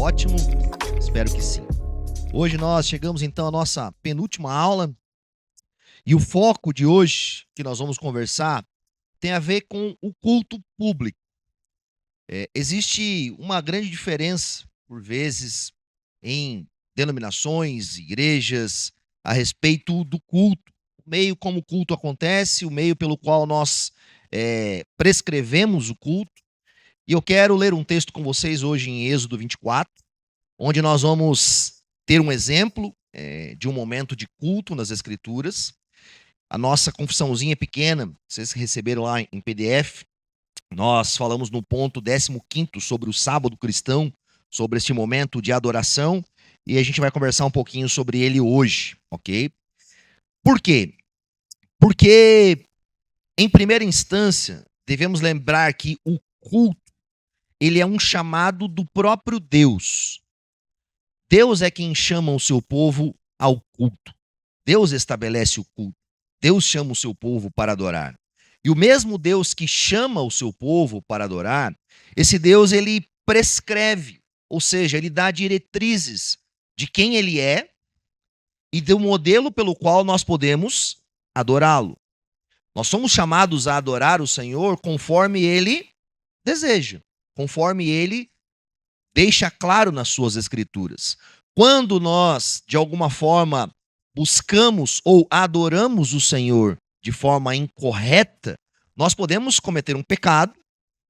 ótimo? Espero que sim. Hoje nós chegamos então à nossa penúltima aula e o foco de hoje que nós vamos conversar tem a ver com o culto público. Existe uma grande diferença, por vezes, em denominações, igrejas, a respeito do culto. O meio como o culto acontece, o meio pelo qual nós prescrevemos o culto. E eu quero ler um texto com vocês hoje em Êxodo 24, onde nós vamos ter um exemplo de um momento de culto nas Escrituras. A nossa confissãozinha é pequena, vocês receberam lá em PDF. Nós falamos no ponto 15º sobre o sábado cristão, sobre este momento de adoração, e a gente vai conversar um pouquinho sobre ele hoje, ok? Por quê? Porque, em primeira instância, devemos lembrar que o culto, ele é um chamado do próprio Deus. Deus é quem chama o seu povo ao culto. Deus estabelece o culto. Deus chama o seu povo para adorar. E o mesmo Deus que chama o seu povo para adorar, esse Deus ele prescreve, ou seja, ele dá diretrizes de quem ele é e do modelo pelo qual nós podemos adorá-lo. Nós somos chamados a adorar o Senhor conforme ele deseja, conforme ele deixa claro nas suas escrituras. Quando nós, de alguma forma, buscamos ou adoramos o Senhor de forma incorreta, nós podemos cometer um pecado,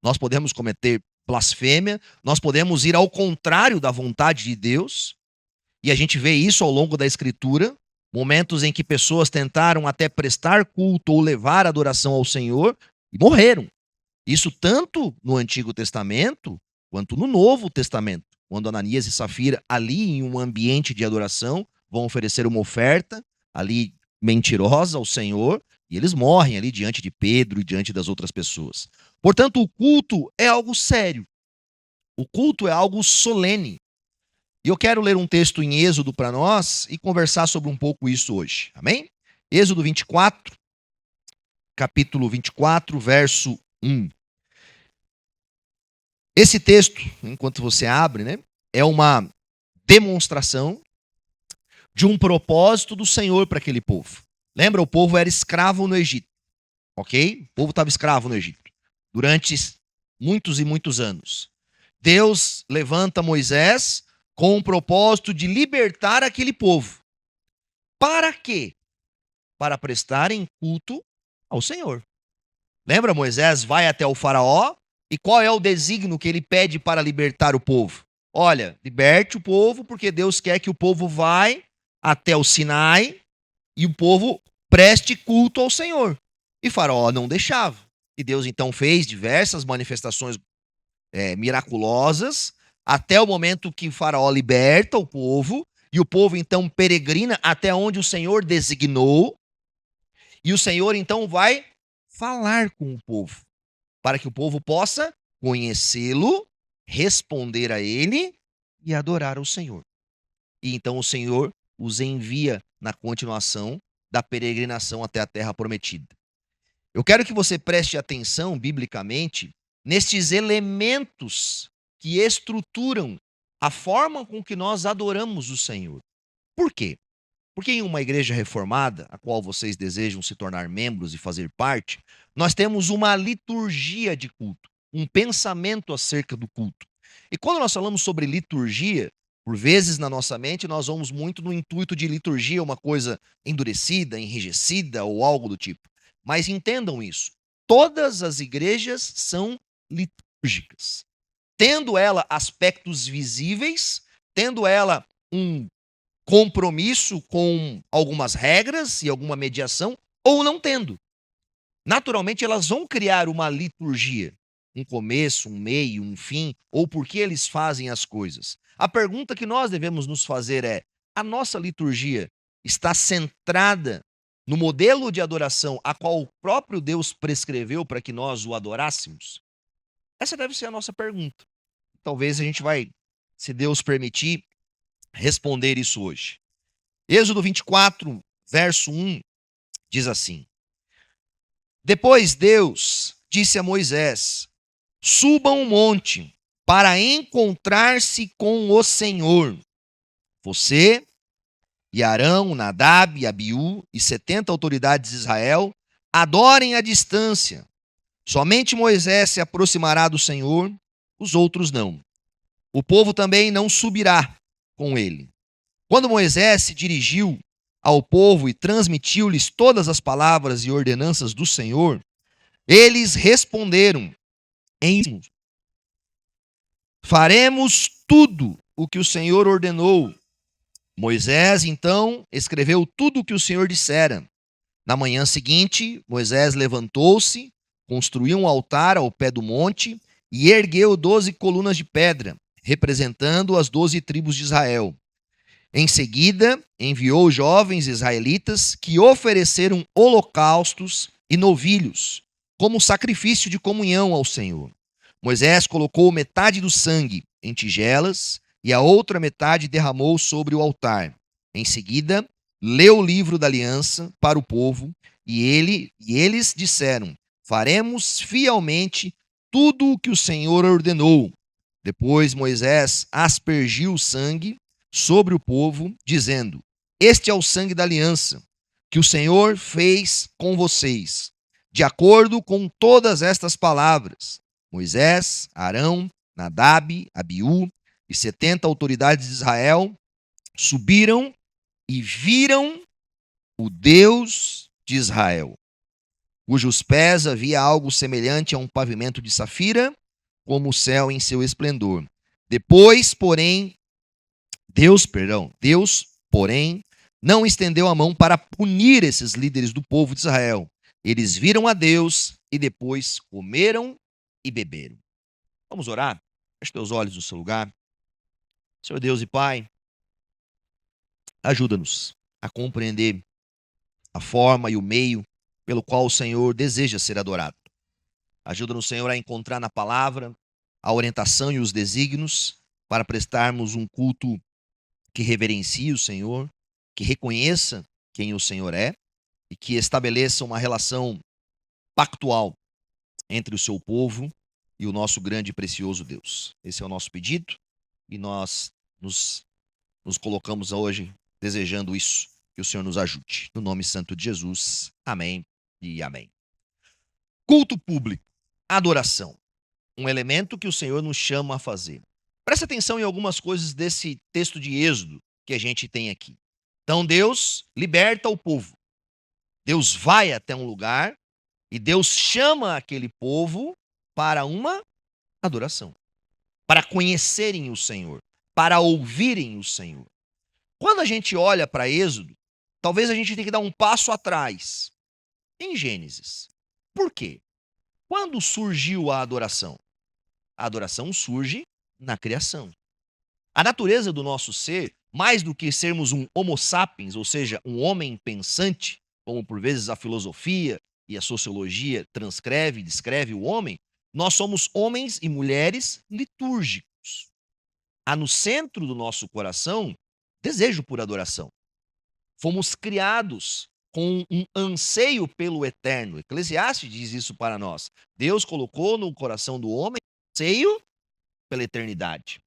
nós podemos cometer blasfêmia, nós podemos ir ao contrário da vontade de Deus, e a gente vê isso ao longo da Escritura, momentos em que pessoas tentaram até prestar culto ou levar adoração ao Senhor e morreram. Isso tanto no Antigo Testamento quanto no Novo Testamento, quando Ananias e Safira, ali em um ambiente de adoração, vão oferecer uma oferta ali mentirosa ao Senhor, e eles morrem ali diante de Pedro e diante das outras pessoas. Portanto, o culto é algo sério. O culto é algo solene. E eu quero ler um texto em Êxodo para nós e conversar sobre um pouco isso hoje. Amém? Êxodo 24, capítulo 24, verso 1. Esse texto, enquanto você abre, né, é uma demonstração de um propósito do Senhor para aquele povo. Lembra, o povo era escravo no Egito, ok? O povo estava escravo no Egito durante muitos e muitos anos. Deus levanta Moisés com o propósito de libertar aquele povo. Para quê? Para prestarem culto ao Senhor. Lembra, Moisés vai até o faraó, e qual é o desígnio que ele pede para libertar o povo? Olha, liberte o povo, porque Deus quer que o povo vá até o Sinai e o povo preste culto ao Senhor. E Faraó não deixava. E Deus então fez diversas manifestações miraculosas, até o momento que Faraó liberta o povo, e o povo então peregrina até onde o Senhor designou, e o Senhor então vai falar com o povo, para que o povo possa conhecê-lo, responder a ele e adorar o Senhor. E então o Senhor os envia na continuação da peregrinação até a terra prometida. Eu quero que você preste atenção, biblicamente, nestes elementos que estruturam a forma com que nós adoramos o Senhor. Por quê? Porque em uma igreja reformada, a qual vocês desejam se tornar membros e fazer parte, nós temos uma liturgia de culto, um pensamento acerca do culto. E quando nós falamos sobre liturgia, por vezes na nossa mente nós vamos muito no intuito de liturgia, uma coisa endurecida, enrijecida ou algo do tipo. Mas entendam isso, todas as igrejas são litúrgicas, tendo ela aspectos visíveis, tendo ela um compromisso com algumas regras e alguma mediação, ou não tendo. Naturalmente, elas vão criar uma liturgia, um começo, um meio, um fim, ou por que eles fazem as coisas. A pergunta que nós devemos nos fazer é: a nossa liturgia está centrada no modelo de adoração a qual o próprio Deus prescreveu para que nós o adorássemos? Essa deve ser a nossa pergunta. Talvez a gente vai, se Deus permitir, responder isso hoje. Êxodo 24, verso 1, diz assim: Depois Deus disse a Moisés: Suba um monte para encontrar-se com o Senhor. Você e Arão, Nadab e Abiú e 70 autoridades de Israel adorem à distância. Somente Moisés se aproximará do Senhor, os outros não. O povo também não subirá com ele. Quando Moisés se dirigiu ao povo e transmitiu-lhes todas as palavras e ordenanças do Senhor, eles responderam: faremos tudo o que o Senhor ordenou. Moisés, então, escreveu tudo o que o Senhor dissera. Na manhã seguinte, Moisés levantou-se, construiu um altar ao pé do monte e ergueu 12 colunas de pedra, representando as 12 tribos de Israel. Em seguida, enviou jovens israelitas que ofereceram holocaustos e novilhos, como sacrifício de comunhão ao Senhor. Moisés colocou metade do sangue em tigelas e a outra metade derramou sobre o altar. Em seguida, leu o livro da aliança para o povo e eles disseram: faremos fielmente tudo o que o Senhor ordenou. Depois Moisés aspergiu o sangue sobre o povo, dizendo: este é o sangue da aliança que o Senhor fez com vocês. De acordo com todas estas palavras, Moisés, Arão, Nadab, Abiú e 70 autoridades de Israel subiram e viram o Deus de Israel, cujos pés havia algo semelhante a um pavimento de safira, como o céu em seu esplendor. Deus, porém, não estendeu a mão para punir esses líderes do povo de Israel. Eles viram a Deus e depois comeram e beberam. Vamos orar? Feche teus olhos no seu lugar. Senhor Deus e Pai, ajuda-nos a compreender a forma e o meio pelo qual o Senhor deseja ser adorado. Ajuda-nos, Senhor, a encontrar na palavra a orientação e os desígnios para prestarmos um culto que reverencie o Senhor, que reconheça quem o Senhor é e que estabeleça uma relação pactual entre o seu povo e o nosso grande e precioso Deus. Esse é o nosso pedido e nós nos colocamos hoje desejando isso, que o Senhor nos ajude. No nome santo de Jesus, amém e amém. Culto público, adoração, um elemento que o Senhor nos chama a fazer. Preste atenção em algumas coisas desse texto de Êxodo que a gente tem aqui. Então Deus liberta o povo. Deus vai até um lugar e Deus chama aquele povo para uma adoração, para conhecerem o Senhor, para ouvirem o Senhor. Quando a gente olha para Êxodo, talvez a gente tenha que dar um passo atrás em Gênesis. Por quê? Quando surgiu a adoração? A adoração surge na criação. A natureza do nosso ser, mais do que sermos um homo sapiens, ou seja, um homem pensante, como por vezes a filosofia e a sociologia transcreve e descreve o homem, nós somos homens e mulheres litúrgicos. Há no centro do nosso coração desejo por adoração. Fomos criados com um anseio pelo eterno. Eclesiastes diz isso para nós. Deus colocou no coração do homem anseio pela eternidade.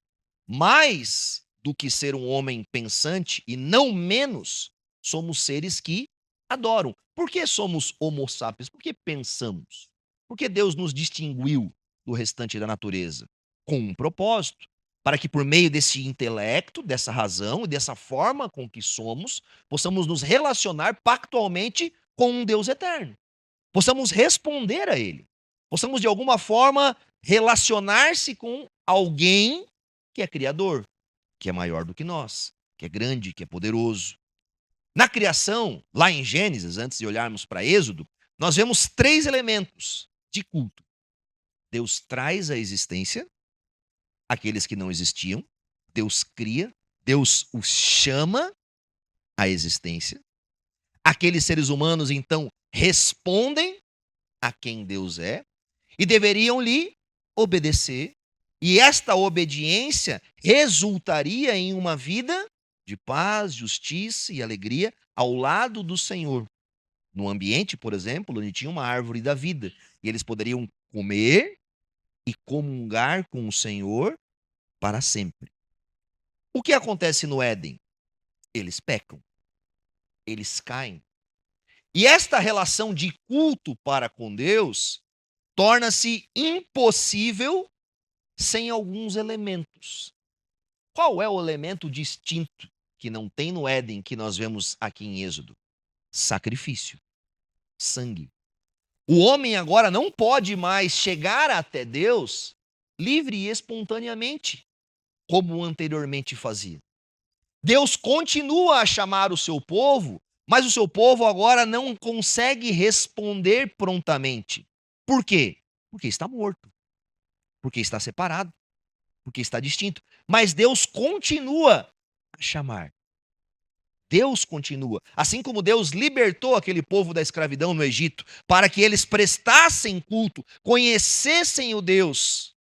Mais do que ser um homem pensante, e não menos, somos seres que adoram. Por que somos homo sapiens? Por que pensamos? Porque Deus nos distinguiu do restante da natureza com um propósito, para que por meio desse intelecto, dessa razão e dessa forma com que somos, possamos nos relacionar pactualmente com um Deus eterno. Possamos responder a Ele. Possamos, de alguma forma, relacionar-se com alguém que é criador, que é maior do que nós, que é grande, que é poderoso. Na criação, lá em Gênesis, antes de olharmos para Êxodo, nós vemos 3 elementos de culto. Deus traz à existência aqueles que não existiam, Deus cria, Deus os chama à existência. Aqueles seres humanos, então, respondem a quem Deus é e deveriam lhe obedecer. E esta obediência resultaria em uma vida de paz, justiça e alegria ao lado do Senhor. No ambiente, por exemplo, onde tinha uma árvore da vida. E eles poderiam comer e comungar com o Senhor para sempre. O que acontece no Éden? Eles pecam, eles caem. E esta relação de culto para com Deus torna-se impossível sem alguns elementos. Qual é o elemento distinto que não tem no Éden que nós vemos aqui em Êxodo? Sacrifício, sangue. O homem agora não pode mais chegar até Deus livre e espontaneamente, como anteriormente fazia. Deus continua a chamar o seu povo, mas o seu povo agora não consegue responder prontamente. Por quê? Porque está morto, porque está separado, porque está distinto. Mas Deus continua a chamar. Deus continua. Assim como Deus libertou aquele povo da escravidão no Egito, para que eles prestassem culto, conhecessem o Deus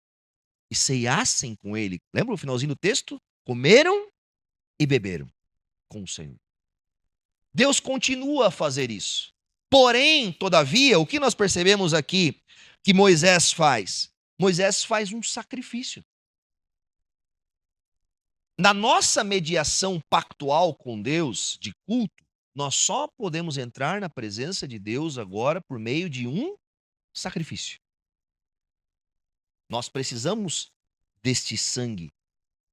e ceiassem com ele. Lembra o finalzinho do texto? Comeram e beberam com o Senhor. Deus continua a fazer isso. Porém, todavia, o que nós percebemos aqui que Moisés faz? Moisés faz um sacrifício. Na nossa mediação pactual com Deus, de culto, nós só podemos entrar na presença de Deus agora por meio de um sacrifício. Nós precisamos deste sangue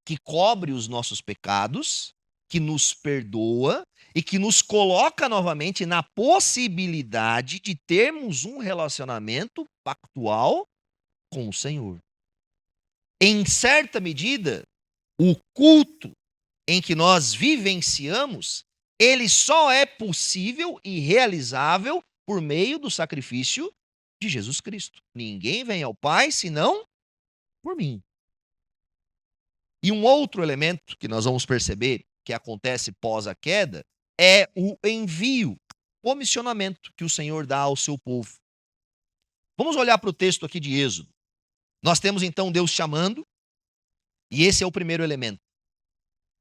que cobre os nossos pecados, que nos perdoa e que nos coloca novamente na possibilidade de termos um relacionamento pactual com o Senhor. Em certa medida, o culto em que nós vivenciamos, ele só é possível e realizável por meio do sacrifício de Jesus Cristo. Ninguém vem ao Pai senão por mim. E um outro elemento que nós vamos perceber que acontece pós a queda é o envio, o comissionamento que o Senhor dá ao seu povo. Vamos olhar para o texto aqui de Êxodo. Nós temos então Deus chamando, e esse é o primeiro elemento.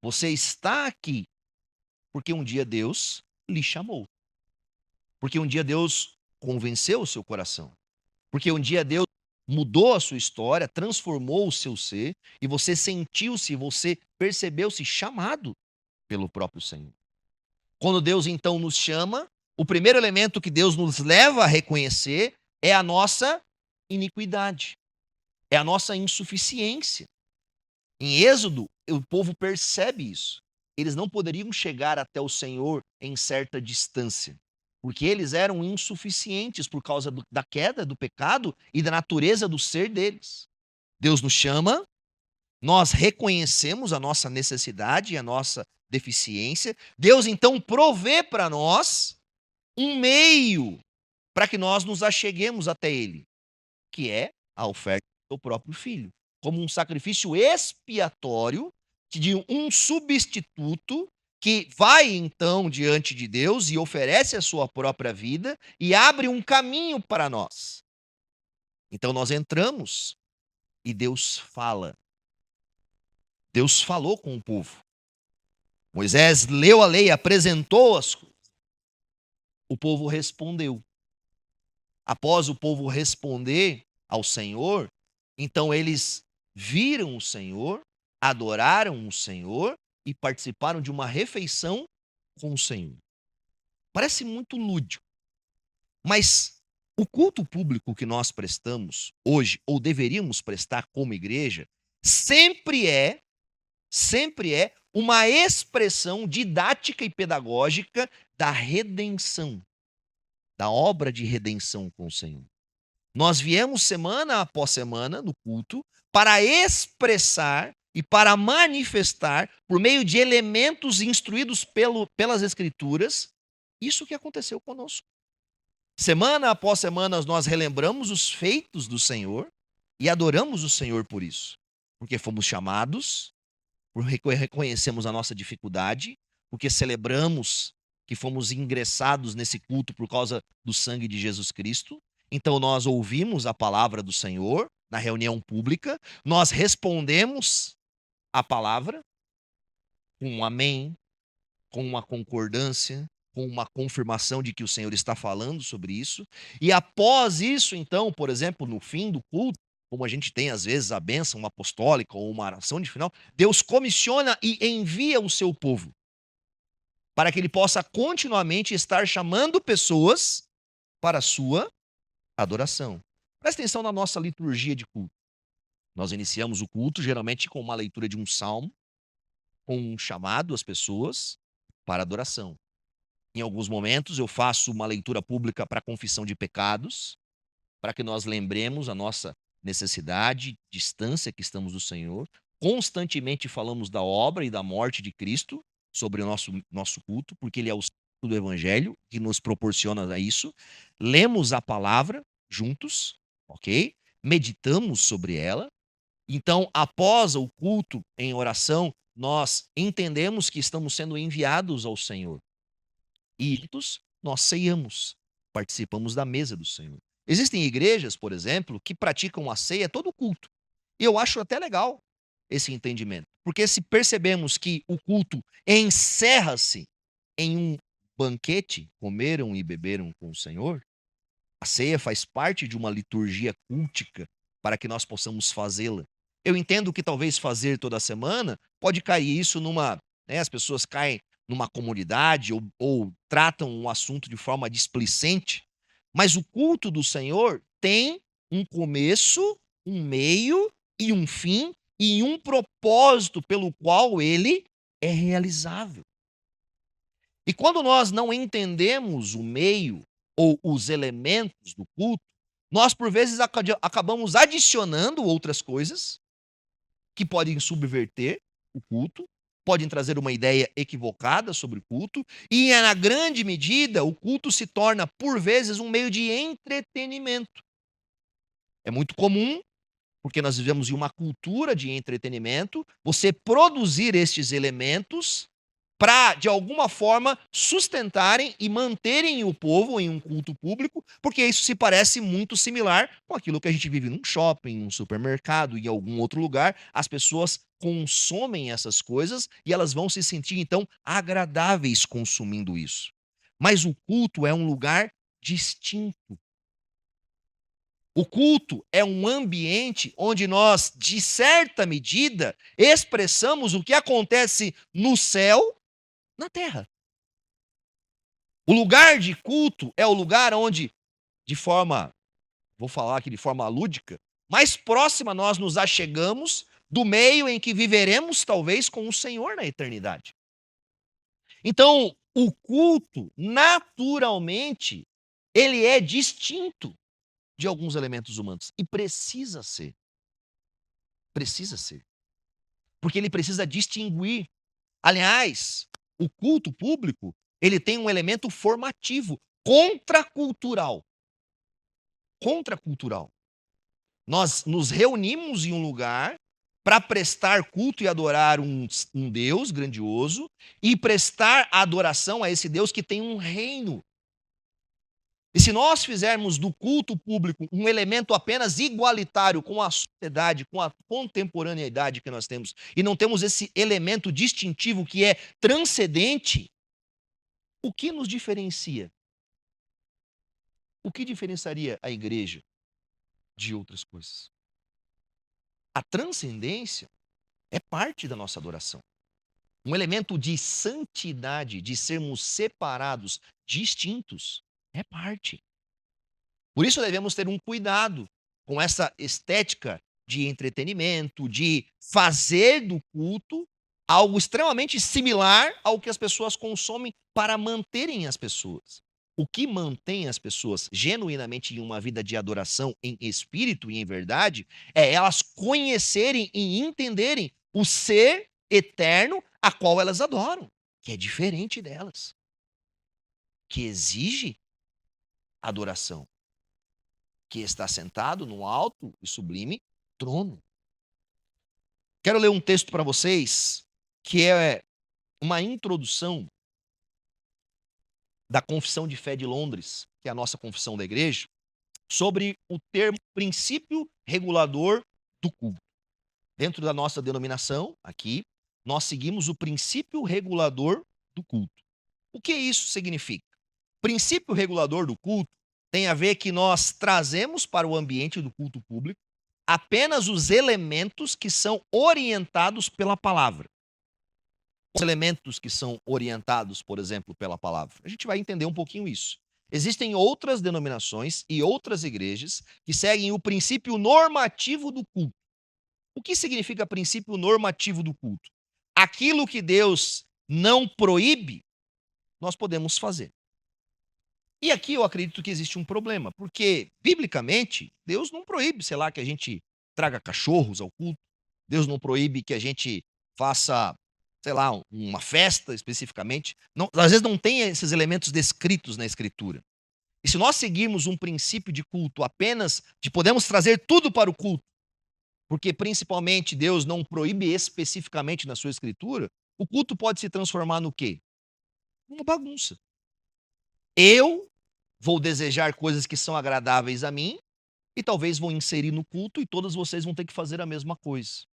Você está aqui porque um dia Deus lhe chamou. Porque um dia Deus convenceu o seu coração. Porque um dia Deus mudou a sua história, transformou o seu ser, e você sentiu-se, você percebeu-se chamado pelo próprio Senhor. Quando Deus então nos chama, o primeiro elemento que Deus nos leva a reconhecer é a nossa iniquidade, é a nossa insuficiência. Em Êxodo, o povo percebe isso. Eles não poderiam chegar até o Senhor em certa distância, porque eles eram insuficientes por causa da queda, do pecado e da natureza do ser deles. Deus nos chama, nós reconhecemos a nossa necessidade e a nossa deficiência. Deus então provê para nós um meio para que nós nos acheguemos até Ele, que é a oferta do próprio Filho, como um sacrifício expiatório de um substituto que vai então diante de Deus e oferece a sua própria vida e abre um caminho para nós. Então nós entramos e Deus fala. Deus falou com o povo. Moisés leu a lei, apresentou as coisas. O povo respondeu. Após o povo responder ao Senhor, então eles viram o Senhor, adoraram o Senhor e participaram de uma refeição com o Senhor. Parece muito lúdico, mas o culto público que nós prestamos hoje, ou deveríamos prestar como igreja, sempre é uma expressão didática e pedagógica da redenção, da obra de redenção com o Senhor. Nós viemos semana após semana no culto para expressar e para manifestar, por meio de elementos instruídos pelas Escrituras, isso que aconteceu conosco. Semana após semana nós relembramos os feitos do Senhor e adoramos o Senhor por isso. Porque fomos chamados, porque reconhecemos a nossa dificuldade, porque celebramos que fomos ingressados nesse culto por causa do sangue de Jesus Cristo. Então nós ouvimos a palavra do Senhor na reunião pública, nós respondemos a palavra com um amém, com uma concordância, com uma confirmação de que o Senhor está falando sobre isso. E após isso, então, por exemplo, no fim do culto, como a gente tem às vezes a bênção apostólica ou uma oração de final, Deus comissiona e envia o seu povo para que ele possa continuamente estar chamando pessoas para a sua adoração. Presta atenção na nossa liturgia de culto. Nós iniciamos o culto geralmente com uma leitura de um salmo, com um chamado às pessoas para adoração. Em alguns momentos eu faço uma leitura pública para confissão de pecados, para que nós lembremos a nossa necessidade, distância que estamos do Senhor. Constantemente falamos da obra e da morte de Cristo sobre o nosso culto, porque ele é o centro do evangelho que nos proporciona isso. Lemos a palavra juntos, ok? Meditamos sobre ela. Então, após o culto em oração, nós entendemos que estamos sendo enviados ao Senhor. E juntos nós ceiamos, participamos da mesa do Senhor. Existem igrejas, por exemplo, que praticam a ceia todo culto. E eu acho até legal esse entendimento. Porque se percebemos que o culto encerra-se em um banquete, comeram e beberam com o Senhor, a ceia faz parte de uma liturgia cultica para que nós possamos fazê-la. Eu entendo que talvez fazer toda semana pode cair isso numa, né, as pessoas caem numa comunidade ou tratam um assunto de forma displicente, mas o culto do Senhor tem um começo, um meio e um fim e um propósito pelo qual ele é realizável. E quando nós não entendemos o meio ou os elementos do culto, nós por vezes acabamos adicionando outras coisas que podem subverter o culto, podem trazer uma ideia equivocada sobre o culto, e na grande medida o culto se torna por vezes um meio de entretenimento. É muito comum, porque nós vivemos em uma cultura de entretenimento, você produzir estes elementos para, de alguma forma, sustentarem e manterem o povo em um culto público, porque isso se parece muito similar com aquilo que a gente vive num shopping, num supermercado, em algum outro lugar. As pessoas consomem essas coisas e elas vão se sentir, então, agradáveis consumindo isso. Mas o culto é um lugar distinto. O culto é um ambiente onde nós, de certa medida, expressamos o que acontece no céu, na terra. O lugar de culto é o lugar onde, de forma, vou falar aqui de forma lúdica, mais próxima nós nos achegamos do meio em que viveremos, talvez, com o Senhor na eternidade. Então, o culto, naturalmente, ele é distinto de alguns elementos humanos. E precisa ser. Precisa ser. Porque ele precisa distinguir. Aliás, o culto público, ele tem um elemento formativo, contracultural. Contracultural. Nós nos reunimos em um lugar para prestar culto e adorar um Deus grandioso e prestar adoração a esse Deus que tem um reino. E se nós fizermos do culto público um elemento apenas igualitário com a sociedade, com a contemporaneidade que nós temos, e não temos esse elemento distintivo que é transcendente, o que nos diferencia? O que diferenciaria a igreja de outras coisas? A transcendência é parte da nossa adoração. Um elemento de santidade, de sermos separados, distintos, é parte. Por isso devemos ter um cuidado com essa estética de entretenimento, de fazer do culto algo extremamente similar ao que as pessoas consomem para manterem as pessoas. O que mantém as pessoas genuinamente em uma vida de adoração em espírito e em verdade é elas conhecerem e entenderem o ser eterno a qual elas adoram, que é diferente delas, que exige adoração, que está sentado no alto e sublime trono. Quero ler um texto para vocês que é uma introdução da Confissão de Fé de Londres, que é a nossa confissão da igreja, sobre o termo princípio regulador do culto. Dentro da nossa denominação, aqui, nós seguimos o princípio regulador do culto. O que isso significa? Princípio regulador do culto tem a ver que nós trazemos para o ambiente do culto público apenas os elementos que são orientados pela palavra. Os elementos que são orientados, por exemplo, pela palavra. A gente vai entender um pouquinho isso. Existem outras denominações e outras igrejas que seguem o princípio normativo do culto. O que significa princípio normativo do culto? Aquilo que Deus não proíbe, nós podemos fazer. E aqui eu acredito que existe um problema, porque, biblicamente, Deus não proíbe, sei lá, que a gente traga cachorros ao culto. Deus não proíbe que a gente faça, sei lá, uma festa especificamente. Não, às vezes não tem esses elementos descritos na Escritura. E se nós seguirmos um princípio de culto apenas de podemos trazer tudo para o culto, porque principalmente Deus não proíbe especificamente na sua Escritura, o culto pode se transformar no quê? Uma bagunça. Eu vou desejar coisas que são agradáveis a mim e talvez vou inserir no culto e todos vocês vão ter que fazer a mesma coisa.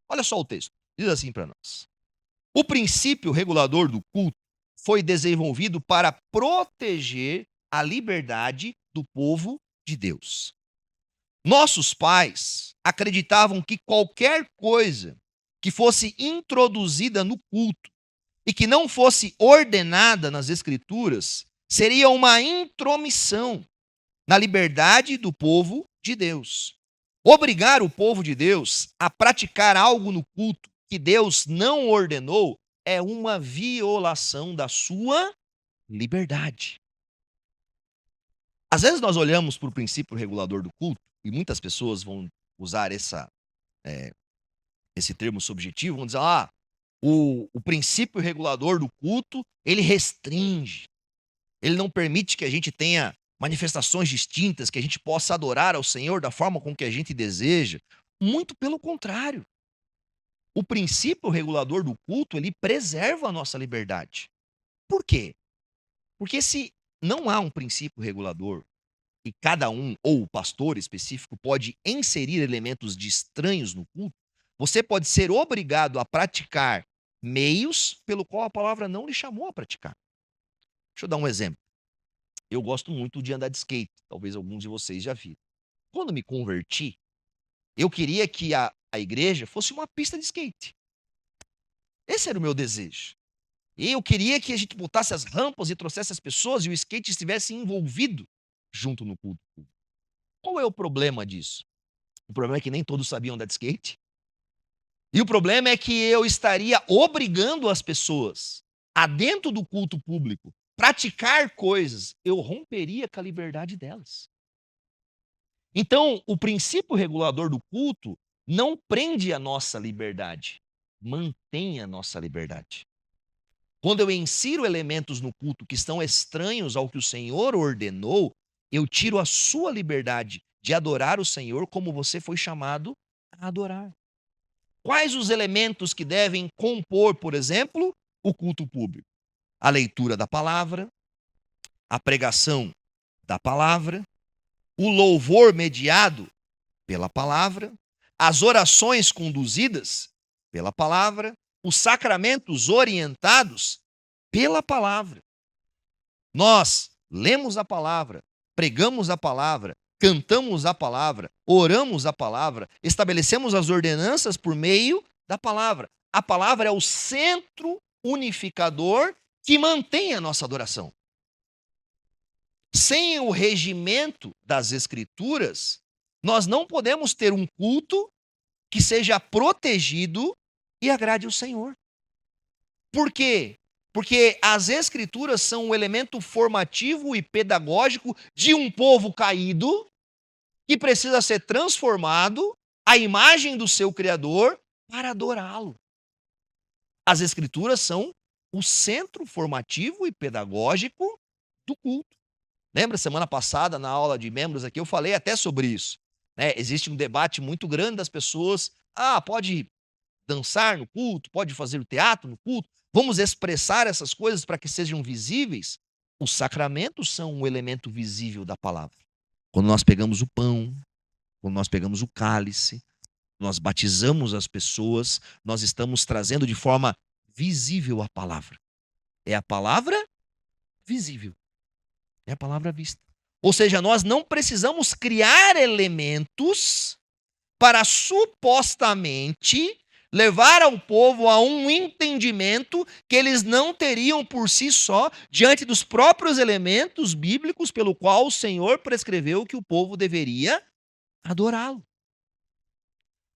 Olha só o texto. Diz assim para nós. O princípio regulador do culto foi desenvolvido para proteger a liberdade do povo de Deus. Nossos pais acreditavam que qualquer coisa que fosse introduzida no culto e que não fosse ordenada nas Escrituras seria uma intromissão na liberdade do povo de Deus. Obrigar o povo de Deus a praticar algo no culto que Deus não ordenou é uma violação da sua liberdade. Às vezes nós olhamos para o princípio regulador do culto, e muitas pessoas vão usar esse termo subjetivo, vão dizer, o princípio regulador do culto, ele restringe, ele não permite que a gente tenha manifestações distintas, que a gente possa adorar ao Senhor da forma com que a gente deseja. Muito pelo contrário. O princípio regulador do culto, ele preserva a nossa liberdade. Por quê? Porque se não há um princípio regulador e cada um, ou o pastor específico, pode inserir elementos de estranhos no culto, você pode ser obrigado a praticar meios pelo qual a palavra não lhe chamou a praticar. Deixa eu dar um exemplo. Eu gosto muito de andar de skate, talvez alguns de vocês já viram. Quando me converti, eu queria que a igreja fosse uma pista de skate. Esse era o meu desejo. E eu queria que a gente botasse as rampas e trouxesse as pessoas e o skate estivesse envolvido junto no culto. Qual é o problema disso? O problema é que nem todos sabiam andar de skate. E o problema é que eu estaria obrigando as pessoas a, dentro do culto público, praticar coisas. Eu romperia com a liberdade delas. Então, o princípio regulador do culto não prende a nossa liberdade, mantém a nossa liberdade. Quando eu insiro elementos no culto que estão estranhos ao que o Senhor ordenou, eu tiro a sua liberdade de adorar o Senhor como você foi chamado a adorar. Quais os elementos que devem compor, por exemplo, o culto público? A leitura da palavra, a pregação da palavra, o louvor mediado pela palavra, as orações conduzidas pela palavra, os sacramentos orientados pela palavra. Nós lemos a palavra, pregamos a palavra, cantamos a palavra, oramos a palavra, estabelecemos as ordenanças por meio da palavra. A palavra é o centro unificador que mantém a nossa adoração. Sem o regimento das Escrituras, nós não podemos ter um culto que seja protegido e agrade o Senhor. Por quê? Porque as Escrituras são um elemento formativo e pedagógico de um povo caído que precisa ser transformado à imagem do seu Criador para adorá-lo. As Escrituras são o centro formativo e pedagógico do culto. Lembra, semana passada, na aula de membros aqui, eu falei até sobre isso. Existe um debate muito grande das pessoas. Pode dançar no culto, pode fazer o teatro no culto. Vamos expressar essas coisas para que sejam visíveis. Os sacramentos são um elemento visível da palavra. Quando nós pegamos o pão, quando nós pegamos o cálice, nós batizamos as pessoas, nós estamos trazendo de forma visível a palavra. É a palavra visível. É a palavra vista. Ou seja, nós não precisamos criar elementos para supostamente levar ao povo a um entendimento que eles não teriam por si só, diante dos próprios elementos bíblicos pelo qual o Senhor prescreveu que o povo deveria adorá-lo.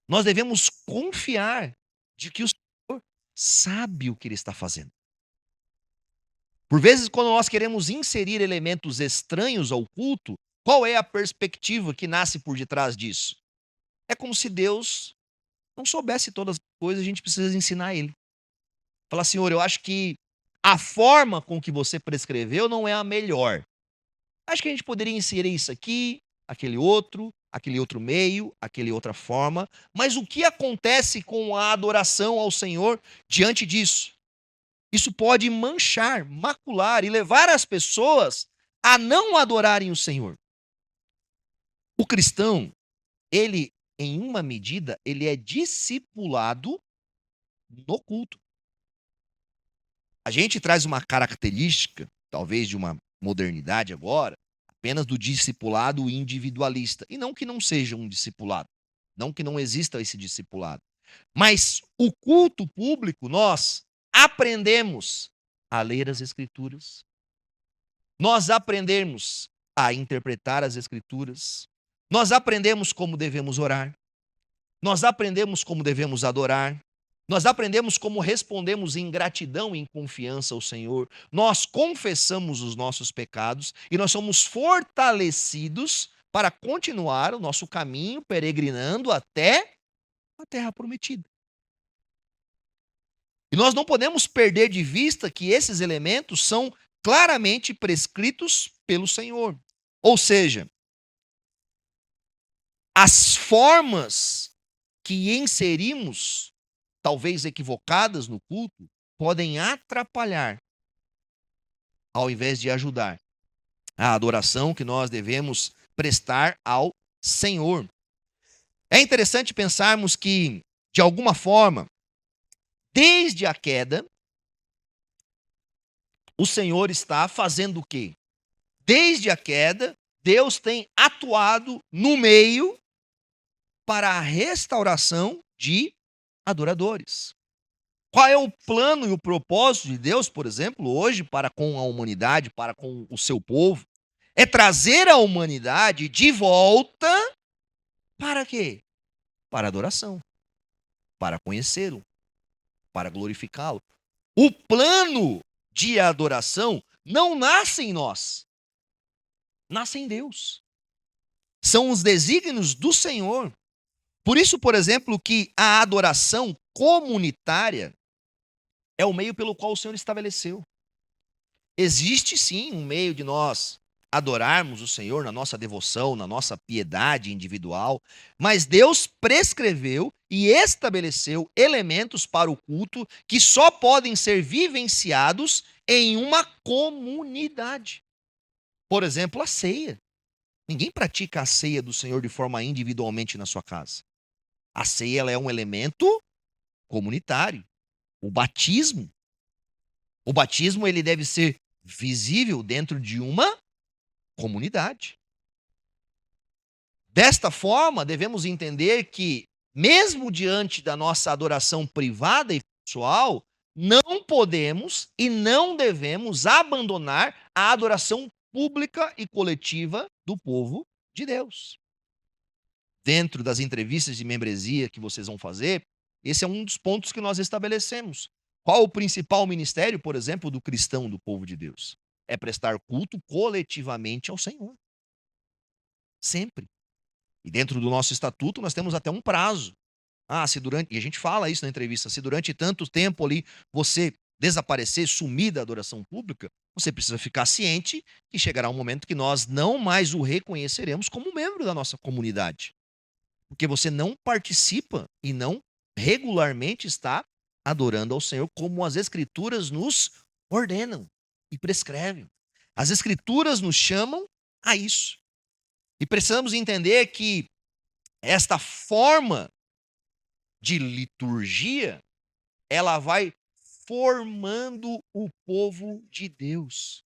Nós devemos confiar de que o Senhor sabe o que ele está fazendo. Por vezes, quando nós queremos inserir elementos estranhos ao culto, qual é a perspectiva que nasce por detrás disso? É como se Deus não soubesse todas as coisas, a gente precisa ensinar ele. Falar, Senhor, eu acho que a forma com que você prescreveu não é a melhor. Acho que a gente poderia inserir isso aqui, aquele outro meio, aquele outra forma. Mas o que acontece com a adoração ao Senhor diante disso? Isso pode manchar, macular e levar as pessoas a não adorarem o Senhor. O cristão, ele, em uma medida, ele é discipulado no culto. A gente traz uma característica, talvez de uma modernidade agora, apenas do discipulado individualista. E não que não seja um discipulado, não que não exista esse discipulado. Mas o culto público, nós aprendemos a ler as Escrituras, nós aprendemos a interpretar as Escrituras, nós aprendemos como devemos orar, nós aprendemos como devemos adorar, nós aprendemos como respondemos em gratidão e em confiança ao Senhor, nós confessamos os nossos pecados e nós somos fortalecidos para continuar o nosso caminho peregrinando até a terra prometida. E nós não podemos perder de vista que esses elementos são claramente prescritos pelo Senhor. Ou seja, as formas que inserimos, talvez equivocadas no culto, podem atrapalhar, ao invés de ajudar, a adoração que nós devemos prestar ao Senhor. É interessante pensarmos que, de alguma forma, desde a queda, o Senhor está fazendo o quê? Desde a queda, Deus tem atuado no meio para a restauração de adoradores. Qual é o plano e o propósito de Deus, por exemplo, hoje para com a humanidade, para com o seu povo? É trazer a humanidade de volta para quê? Para adoração, para conhecê-lo, para glorificá-lo. O plano de adoração não nasce em nós, nasce em Deus. São os desígnios do Senhor. Por isso, por exemplo, que a adoração comunitária é o meio pelo qual o Senhor estabeleceu. Existe sim um meio de nós adorarmos o Senhor na nossa devoção, na nossa piedade individual, mas Deus prescreveu e estabeleceu elementos para o culto que só podem ser vivenciados em uma comunidade. Por exemplo, a ceia. Ninguém pratica a ceia do Senhor de forma individualmente na sua casa. A ceia ela é um elemento comunitário. O batismo ele deve ser visível dentro de uma comunidade. Desta forma, devemos entender que, mesmo diante da nossa adoração privada e pessoal, não podemos e não devemos abandonar a adoração pública e coletiva do povo de Deus. Dentro das entrevistas de membresia que vocês vão fazer, esse é um dos pontos que nós estabelecemos. Qual o principal ministério, por exemplo, do cristão, do povo de Deus? É prestar culto coletivamente ao Senhor. Sempre. E dentro do nosso estatuto nós temos até um prazo. E a gente fala isso na entrevista, se durante tanto tempo ali você desaparecer, sumir da adoração pública, você precisa ficar ciente que chegará um momento que nós não mais o reconheceremos como membro da nossa comunidade. Porque você não participa e não regularmente está adorando ao Senhor como as Escrituras nos ordenam e prescrevem. As Escrituras nos chamam a isso. E precisamos entender que esta forma de liturgia, ela vai formando o povo de Deus.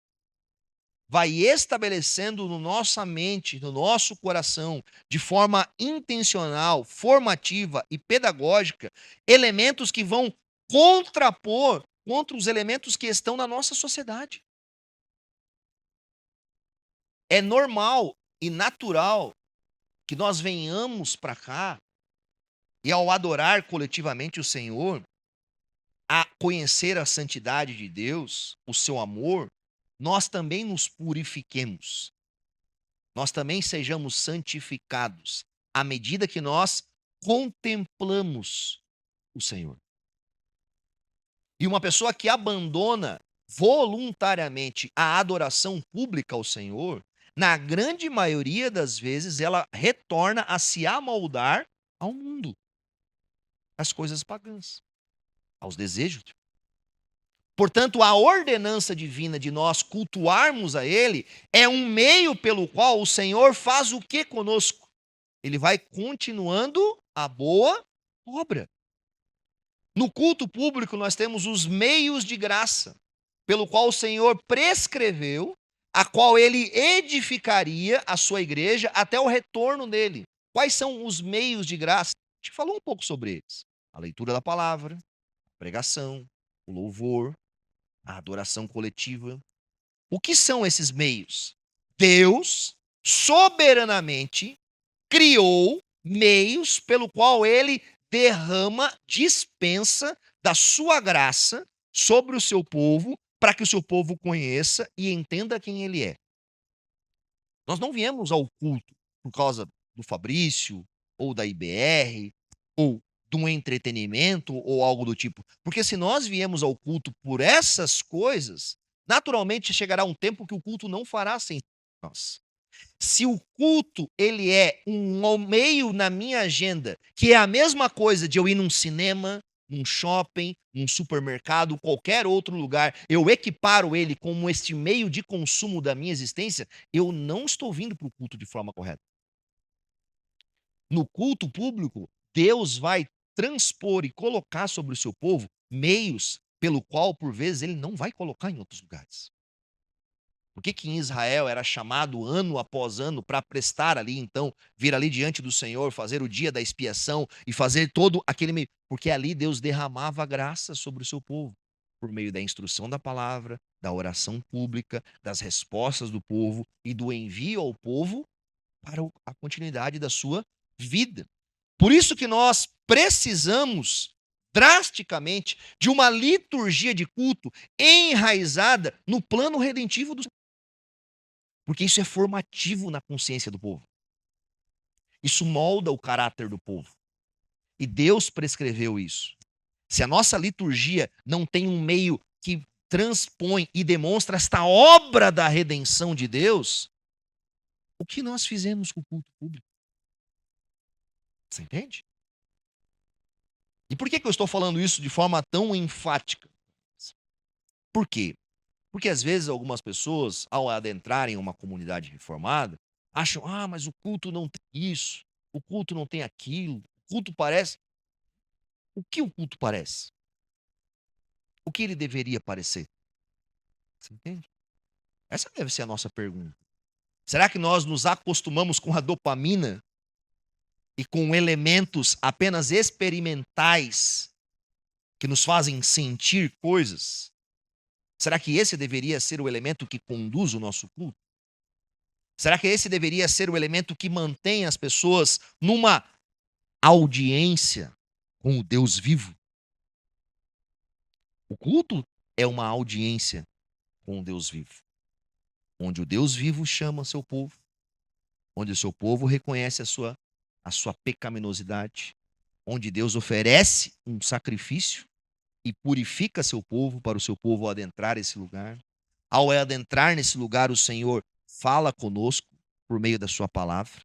vai estabelecendo no nossa mente, no nosso coração, de forma intencional, formativa e pedagógica, elementos que vão contrapor contra os elementos que estão na nossa sociedade. É normal e natural que nós venhamos para cá e, ao adorar coletivamente o Senhor, a conhecer a santidade de Deus, o seu amor, nós também nos purifiquemos. Nós também sejamos santificados à medida que nós contemplamos o Senhor. E uma pessoa que abandona voluntariamente a adoração pública ao Senhor, na grande maioria das vezes, ela retorna a se amoldar ao mundo, às coisas pagãs, aos desejos. Portanto, a ordenança divina de nós cultuarmos a Ele é um meio pelo qual o Senhor faz o que conosco? Ele vai continuando a boa obra. No culto público, nós temos os meios de graça, pelo qual o Senhor prescreveu, a qual Ele edificaria a sua igreja até o retorno dele. Quais são os meios de graça? A gente falou um pouco sobre eles. A leitura da palavra, a pregação, o louvor, a adoração coletiva. O que são esses meios? Deus soberanamente criou meios pelo qual ele derrama, dispensa da sua graça sobre o seu povo, para que o seu povo conheça e entenda quem ele é. Nós não viemos ao culto por causa do Fabrício, ou da IBR, ou de um entretenimento, ou algo do tipo. Porque se nós viemos ao culto por essas coisas, naturalmente chegará um tempo que o culto não fará sem nós. Se o culto ele é um meio na minha agenda, que é a mesma coisa de eu ir num cinema, num shopping, num supermercado, qualquer outro lugar, eu equiparo ele como este meio de consumo da minha existência, eu não estou vindo para o culto de forma correta. No culto público, Deus vai transpor e colocar sobre o seu povo meios pelo qual, por vezes, ele não vai colocar em outros lugares. Por que em Israel era chamado ano após ano para prestar ali, então, vir ali diante do Senhor, fazer o dia da expiação e fazer todo aquele meio? Porque ali Deus derramava graça sobre o seu povo, por meio da instrução da palavra, da oração pública, das respostas do povo e do envio ao povo para a continuidade da sua vida. Por isso que nós precisamos drasticamente de uma liturgia de culto enraizada no plano redentivo do Senhor. Porque isso é formativo na consciência do povo. Isso molda o caráter do povo. E Deus prescreveu isso. Se a nossa liturgia não tem um meio que transpõe e demonstra esta obra da redenção de Deus, o que nós fizemos com o culto público? Você entende? E por que eu estou falando isso de forma tão enfática? Por quê? Porque às vezes algumas pessoas, ao adentrarem uma comunidade reformada, acham, mas o culto não tem isso, o culto não tem aquilo, o culto parece. O que o culto parece? O que ele deveria parecer? Você entende? Essa deve ser a nossa pergunta. Será que nós nos acostumamos com a dopamina e com elementos apenas experimentais que nos fazem sentir coisas? Será que esse deveria ser o elemento que conduz o nosso culto? Será que esse deveria ser o elemento que mantém as pessoas numa audiência com o Deus vivo? O culto é uma audiência com o Deus vivo, onde o Deus vivo chama seu povo, onde o seu povo reconhece a sua pecaminosidade, onde Deus oferece um sacrifício e purifica seu povo para o seu povo adentrar esse lugar. Ao adentrar nesse lugar, o Senhor fala conosco por meio da sua palavra.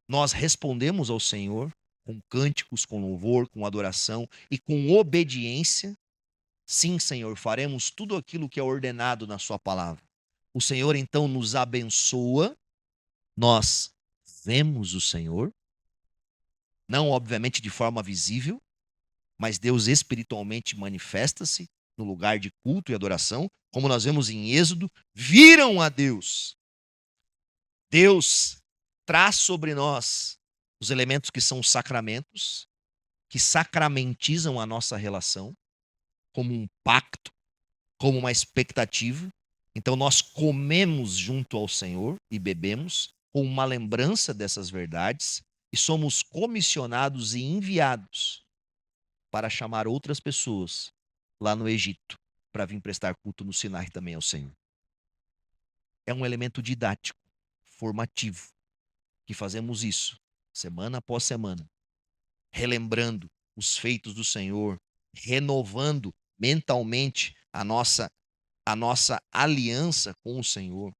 Nós respondemos ao Senhor com cânticos, com louvor, com adoração e com obediência. Sim, Senhor, faremos tudo aquilo que é ordenado na sua palavra. O Senhor então nos abençoa, nós vemos o Senhor, não obviamente de forma visível, mas Deus espiritualmente manifesta-se no lugar de culto e adoração, como nós vemos em Êxodo, viram a Deus. Deus traz sobre nós os elementos que são os sacramentos, que sacramentizam a nossa relação, como um pacto, como uma expectativa. Então nós comemos junto ao Senhor e bebemos com uma lembrança dessas verdades e somos comissionados e enviados para chamar outras pessoas lá no Egito para vir prestar culto no Sinai também ao Senhor. É um elemento didático, formativo, que fazemos isso semana após semana, relembrando os feitos do Senhor, renovando mentalmente a nossa aliança com o Senhor.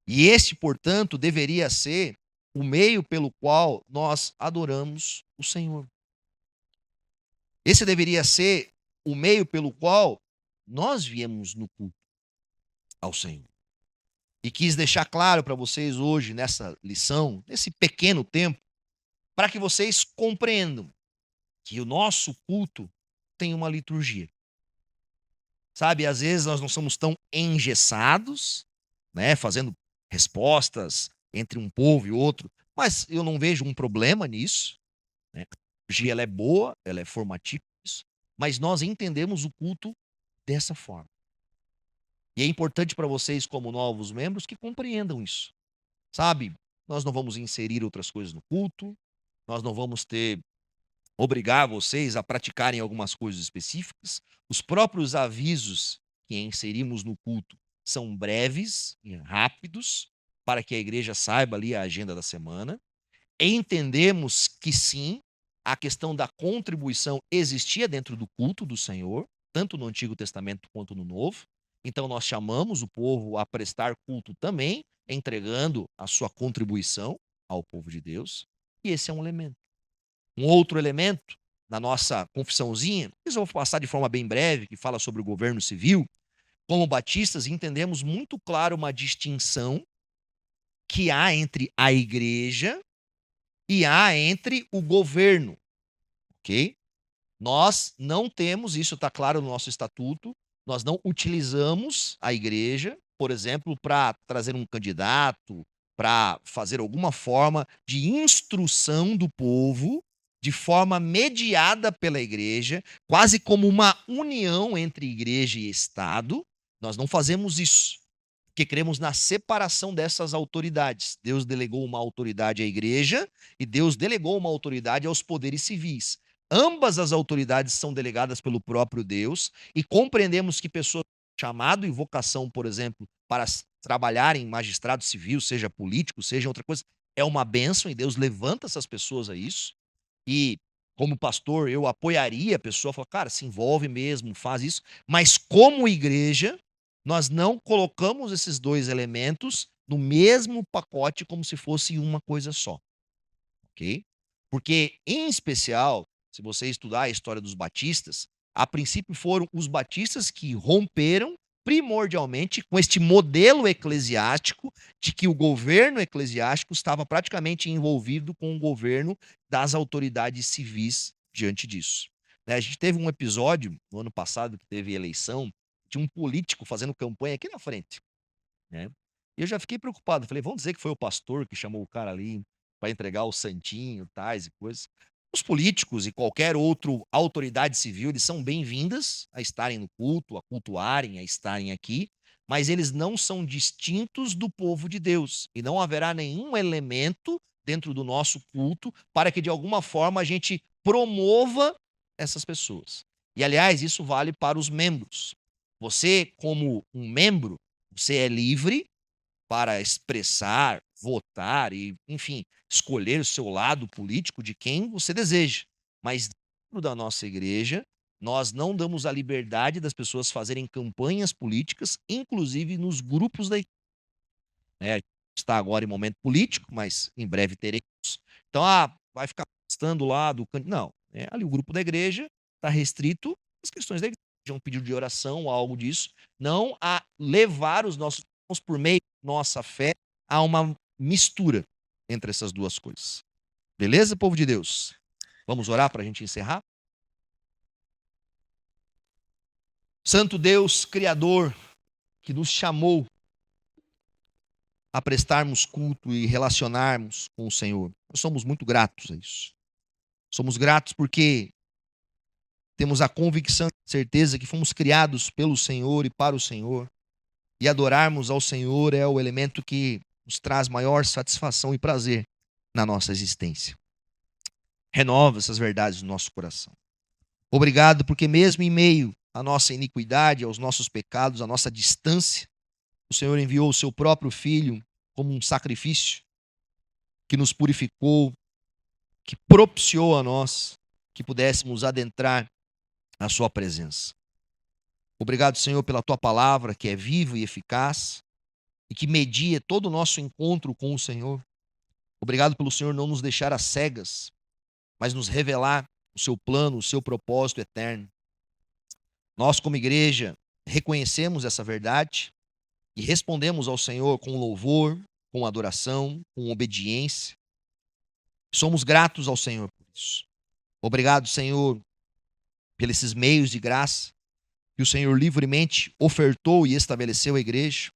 E este, portanto, deveria ser o meio pelo qual nós adoramos o Senhor. Esse deveria ser o meio pelo qual nós viemos no culto ao Senhor. E quis deixar claro para vocês hoje, nessa lição, nesse pequeno tempo, para que vocês compreendam que o nosso culto tem uma liturgia. Sabe, às vezes nós não somos tão engessados, né, fazendo respostas entre um povo e outro, mas eu não vejo um problema nisso, né? A liturgia ela é boa, ela é formativa, mas nós entendemos o culto dessa forma. E é importante para vocês, como novos membros, que compreendam isso. Sabe, nós não vamos inserir outras coisas no culto, nós não vamos obrigar vocês a praticarem algumas coisas específicas. Os próprios avisos que inserimos no culto são breves e rápidos, para que a igreja saiba ali a agenda da semana. Entendemos que sim, a questão da contribuição existia dentro do culto do Senhor, tanto no Antigo Testamento quanto no Novo. Então nós chamamos o povo a prestar culto também, entregando a sua contribuição ao povo de Deus. E esse é um elemento. Um outro elemento da nossa confissãozinha, isso eu vou passar de forma bem breve, que fala sobre o governo civil. Como batistas, entendemos muito claro uma distinção que há entre a igreja e há entre o governo, ok? Nós não temos, isso está claro no nosso estatuto, nós não utilizamos a igreja, por exemplo, para trazer um candidato, para fazer alguma forma de instrução do povo, de forma mediada pela igreja, quase como uma união entre igreja e Estado. Nós não fazemos isso, porque cremos na separação dessas autoridades. Deus delegou uma autoridade à igreja e Deus delegou uma autoridade aos poderes civis. Ambas as autoridades são delegadas pelo próprio Deus e compreendemos que pessoas com chamado e vocação, por exemplo, para trabalhar em magistrado civil, seja político, seja outra coisa, é uma bênção e Deus levanta essas pessoas a isso. E como pastor, eu apoiaria a pessoa, falar, cara, se envolve mesmo, faz isso. Mas como igreja, nós não colocamos esses dois elementos no mesmo pacote como se fosse uma coisa só, ok? Porque, em especial, se você estudar a história dos batistas, a princípio foram os batistas que romperam primordialmente com este modelo eclesiástico de que o governo eclesiástico estava praticamente envolvido com o governo das autoridades civis diante disso. Né, a gente teve um episódio no ano passado que teve eleição de um político fazendo campanha aqui na frente, né? E eu já fiquei preocupado, falei: "Vamos dizer que foi o pastor que chamou o cara ali para entregar o santinho, tais e coisas". Os políticos e qualquer outro autoridade civil, eles são bem-vindas a estarem no culto, a cultuarem, a estarem aqui, mas eles não são distintos do povo de Deus, e não haverá nenhum elemento dentro do nosso culto para que de alguma forma a gente promova essas pessoas. E aliás, isso vale para os membros. Você, como um membro, você é livre para expressar, votar e, enfim, escolher o seu lado político de quem você deseja. Mas dentro da nossa igreja, nós não damos a liberdade das pessoas fazerem campanhas políticas, inclusive nos grupos da igreja. Né? A gente está agora em momento político, mas em breve teremos. Então, vai ficar postando lá do candidato. Não, ali o grupo da igreja está restrito às questões da igreja, um pedido de oração ou algo disso, não a levar os nossos irmãos por meio da nossa fé a uma mistura entre essas duas coisas. Beleza, povo de Deus? Vamos orar para a gente encerrar? Santo Deus, Criador, que nos chamou a prestarmos culto e relacionarmos com o Senhor. Nós somos muito gratos a isso. Somos gratos porque temos a convicção, certeza que fomos criados pelo Senhor e para o Senhor. E adorarmos ao Senhor é o elemento que nos traz maior satisfação e prazer na nossa existência. Renova essas verdades no nosso coração. Obrigado porque mesmo em meio à nossa iniquidade, aos nossos pecados, à nossa distância, o Senhor enviou o seu próprio Filho como um sacrifício que nos purificou, que propiciou a nós que pudéssemos adentrar na sua presença. Obrigado, Senhor, pela tua palavra, que é viva e eficaz e que media todo o nosso encontro com o Senhor. Obrigado pelo Senhor não nos deixar às cegas, mas nos revelar o seu plano, o seu propósito eterno. Nós, como igreja, reconhecemos essa verdade e respondemos ao Senhor com louvor, com adoração, com obediência. Somos gratos ao Senhor por isso. Obrigado, Senhor, pelos esses meios de graça que o Senhor livremente ofertou e estabeleceu à igreja.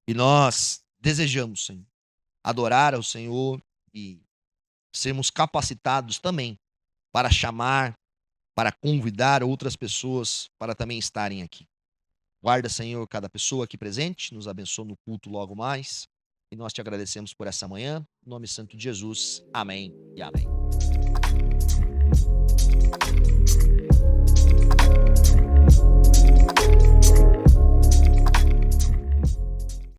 E nós desejamos, Senhor, adorar ao Senhor e sermos capacitados também para chamar, para convidar outras pessoas para também estarem aqui. Guarda, Senhor, cada pessoa aqui presente, nos abençoa no culto logo mais. E nós te agradecemos por essa manhã. Em nome santo de Jesus. Amém e amém.